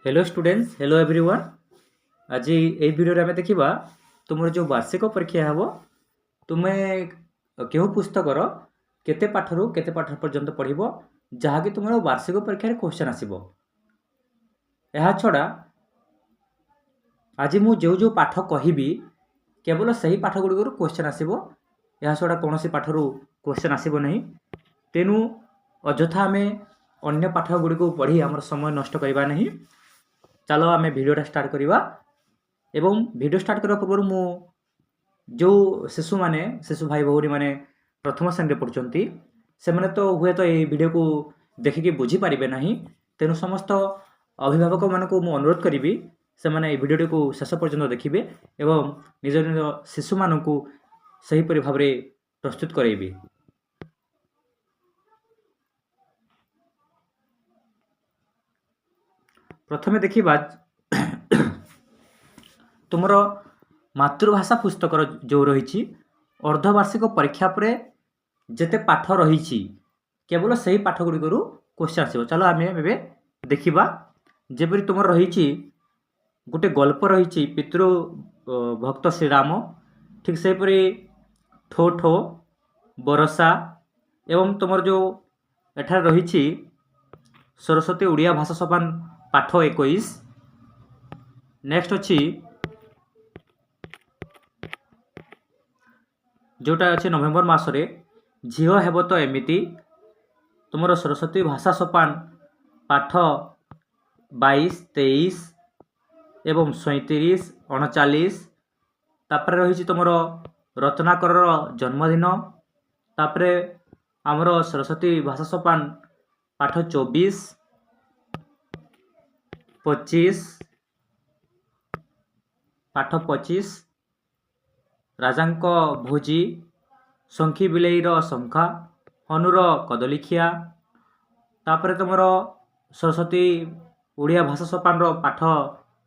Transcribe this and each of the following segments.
Hello students, hello everyone. आज ये video आम देखा तुम जो वार्षिक परीक्षा हम तुम्हें क्यों पुस्तकर केते पाठरू केते पाठ पर्यंत पढ़ जहाँकि तुम वार्षिक परीक्षा क्वेश्चन आसब। यह छड़ा आज मु जो पाठ कहबी केवल सही पाठ गुड़िक क्वेश्चन आसब। यह छड़ा कौन पाठरू क्वेश्चन आसब नहीं। तेणु अଯଥା आम अन्य पाठ गुड़िक पढ़ी आम समय नष्ट करवा नहीं। चलो आम भिडियोटा स्टार्ट करवा। एवं भिडियो स्टार्ट करने पूर्व मु जो शिशु माने शिशु भाई भौरी माने प्रथम श्रेणी पढ़ुंट से मैंने तो हुए तो ये वीडियो को देखिकी बुझी पारे ना। तेणु समस्त अभिभावक मान को अनुरोध करी से मैंने भिडियो को शेष पर्यंत देखिए एवं निज निज शिशु मान को सहीपरि भाव में प्रस्तुत करेबी। प्रथमे देखिबा तुमर मातृभाषा पुस्तक जो रही अर्धवार्षिक परीक्षा पर जेते पाठ रही केवल सही पाठ गुड़िक क्वेश्चन आसो। चलो आम देखा जपरी तुम रही गोटे गल्प रही पितृ भक्त श्रीराम, ठीक सेपरी ठो ठो बरसा एवं तुम जो एठार रही सरस्वती ओडिया भाषा सोपान पाठ 21। नेक्स्ट अच्छी जोटा अच्छे नवेम्बर मासरे झील हेब तो एमिति तुमर सरस्वती भाषा सोपान पाठ 22, 23 एवं 37, 39। तापर रही तुमर रत्नाकर जन्मदिन। तापर आमर सरस्वती भाषा सोपान पाठ 24, 25 पाठ 25 राजांक भोजी, शंखी बिलेईर शंखा, हनुर कदलीखिया। तापर तुमर सरस्वती ओडिया भाषा सोपान पाठ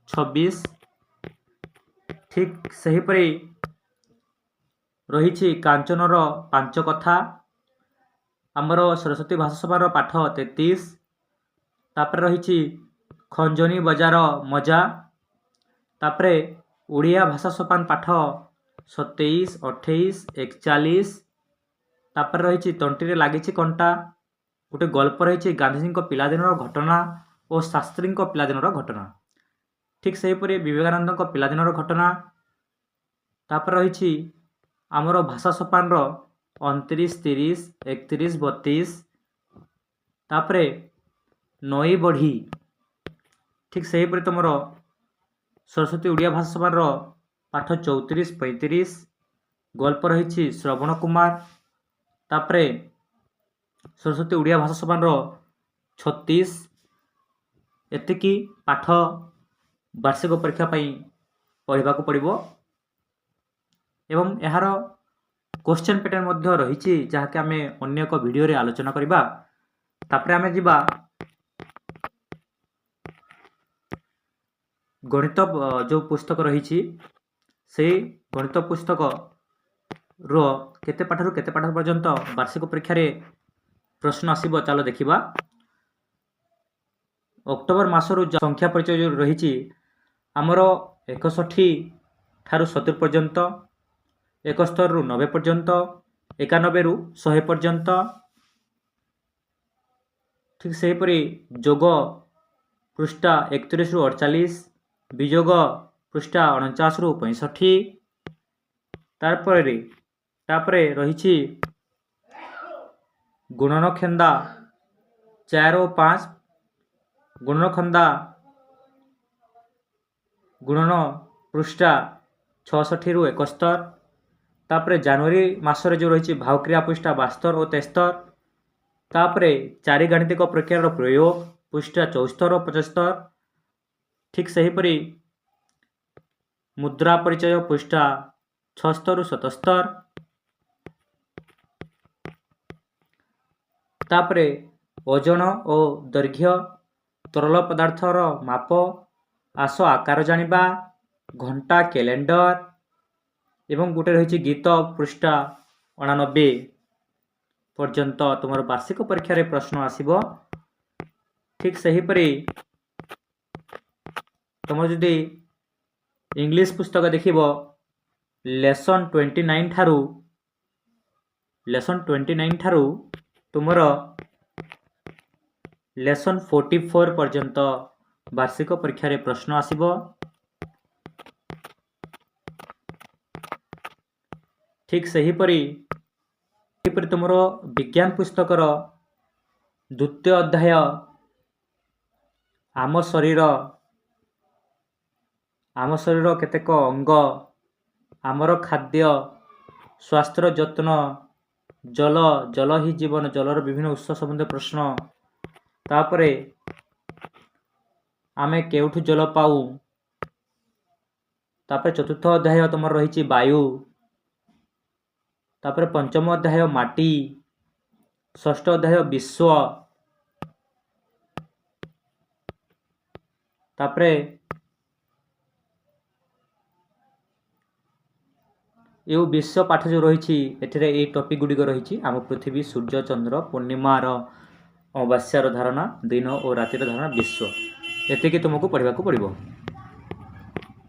26। ठीक सहीपरि रही कांचनर पांच कथा आमर सरस्वती भाषा सोपान पाठ 33। तापर रही खंजनी बजार मजा। तापर ओडिया भाषा सोपान पाठ 27, 28, 41। तापर रही तंटी लगी कंटा गोटे गल्प रही गांधीजी पिलादिन घटना और शास्त्री पिलादिन घटना। ठीक सेहीपरि विवेकानंद पिलादिन घटना। तापर रही आमर भाषा सोपान 29, 30, 31, 32। तापर नई बढ़ी। ठीक सेहीपरि तुम सरस्वती ओडिया भाषा सोपान पाठ 34, 35 गल्प रही श्रवण कुमार। तापर सरस्वती ओडिया भाषा सोपान 36। एतिकी पाठ वार्षिक परीक्षा पढ़ा पड़ो एवं यार क्वेश्चन पैटर्न मध्य रही जहाँकि आम अन्य एक वीडियो रे आलोचना करवा। तापर आम जीवा गणित जो पुस्तक रही से गणित पुस्तक रो केते पाठरू केते पाठ पर्यंत वार्षिक परीक्षा रे प्रश्न आसीबो। चलो देखिबा। अक्टोबर मासरू संख्या परिचय जो रही आमर 61 ठारू 70 पर्यंत, 71 रु 90 पर्यंत, 91 रु 100 पर्यंत। ठीक सेहीपरि जोग पृष्ठा 31 रु 48, विजोग पृष्ठा 49 रु 65। तापर रही गुणनखंदा 4 और 5, गुणनखंदा गुणन पृष्ठा 66 रु 71। तापर जनवरी मासरे जो रही भावक्रिया पृष्ठा 72 और 73। तापर चारि गाणितिक प्रक्रियार प्रयोग पृष्ठा 74 और 75। ठीक सेहीपरि मुद्रा परिचय पृष्ठा 76 रु 77। तापर ओजन और दैर्घ्य, तरल पदार्थर माप, आस आकार जानिबा, घंटा कैलेंडर एवं गोटे रही गीत पृष्ठा 89 पर्यंत तुम वार्षिक परीक्षा रे प्रश्न आसीबो। ठीक सेहीपरि तुम जदि इंग्लिश पुस्तक देखिब लेसन 29 ठारू तुमर लेसन 44 पर्यंत वार्षिक परीक्षा रे प्रश्न आसीबो। ठीक सही परी तुमर विज्ञान पुस्तकर द्वितीय अध्याय आम शरीर केतेक अंग, आमर खाद्य, स्वास्थ्य जत्न, जल ही जीवन, जलर विभिन्न उत्स संबंधी प्रश्न, तापरे आमे केउठु जल पाऊ, तापरे चतुर्थ अध्याय तुमर रही वायु, तापरे पंचम अध्याय माटी, षष्ठ अध्याय विश्व, तापरे यो विश्व पाठ जो रही एथिरे ए टॉपिक गुडी रही आम पृथ्वी, सूर्य, चंद्र, पूर्णिमार अमावास्यार धारणा, दिन और रातिर धारणा, विश्व एतिकी तुमको पढ़ा पड़ो।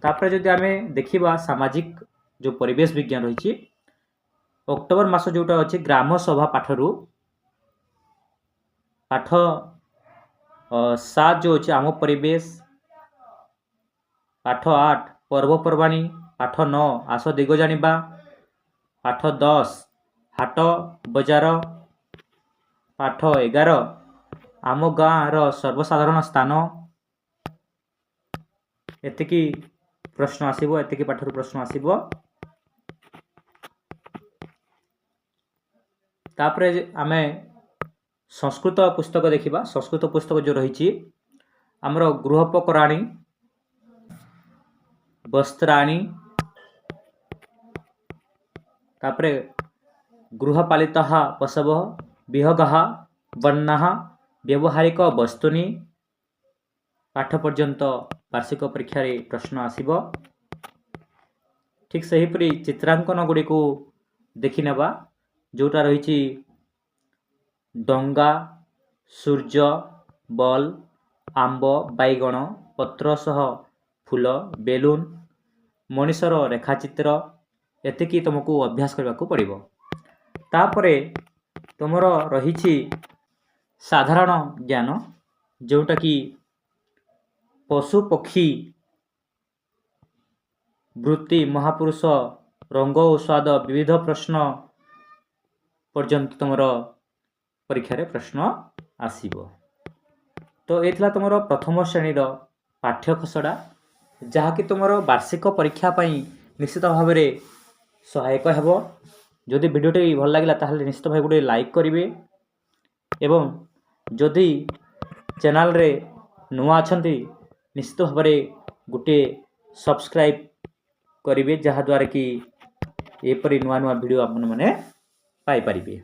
तापर जदि आमे देखिबा सामाजिक जो परिवेश विज्ञान रही अक्टोबर मास जोटा अच्छे ग्राम सभा पाठरू पाठ 7 जो अच्छे आम परिवेश, पाठ 8 पर्वपर्वाणी, पाठ 9 आस दिग जानिबा, पाठ 10 हाट बजार, पाठ 11 आम गाँव सर्वसाधारण स्थान, एतिकी प्रश्न आसीबो, एतिकी पाठरू प्रश्न आसीबो। तापरे आमे संस्कृत पुस्तक देखिबा। संस्कृत पुस्तक जो रही आमर गृहोपकरणी, वस्त्राणी, तापरे गृहपालितः पशवः, विहगः, वर्णाः, व्यवहारिक वस्तुनि, पाठ पर्यंत वार्षिक परीक्षा रे प्रश्न आसीबो। ठीक सही परी चित्रांकन गुडी को देखि नेबा, जोटा रही डंगा, सूर्य, बल, आंब, बैगण, पत्र सह फूल, बेलून, मनीषर रेखाचित्र एतिकी तुमको अभ्यास करने को पड़ो। तापरे तुमर रही साधारण ज्ञान जोटा कि पशु पक्षी, वृत्ति, महापुरुष, रंग और स्वाद, विविध प्रश्न पर्यंत तुमर परीक्षा रे प्रश्न आसीबो। तो ये तुमर प्रथम श्रेणी पाठ्य खसड़ा जहाँकि तुमर वार्षिक परीक्षा पाई निश्चित भाव में सहायक हेबो। जदि वीडियोटी भल लगिला ताहले निश्चित भाव गोटे लाइक करिवे एवं जदि चैनल रे नुआ अछंती निश्चित भाव में गोटे सब्सक्राइब करिवे, जहाँ द्वारा कि एपरी नुआ नुआ वीडियो आपन माने पाई परिबे।